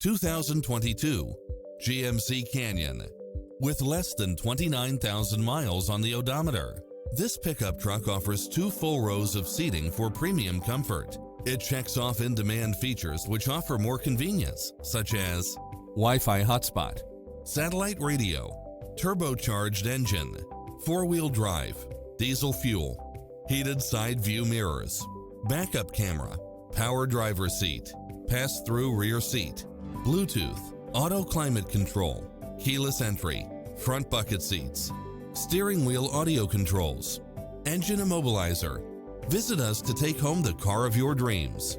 2022 GMC Canyon. With less than 29,000 miles on the odometer, this pickup truck offers 2 full rows of seating for premium comfort. It checks off in-demand features which offer more convenience, such as Wi-Fi hotspot, satellite radio, turbocharged engine, 4-wheel drive, diesel fuel, heated side view mirrors, backup camera, power driver seat, pass-through rear seat, Bluetooth, auto climate control, keyless entry, front bucket seats, steering wheel audio controls, engine immobilizer. Visit us to take home the car of your dreams.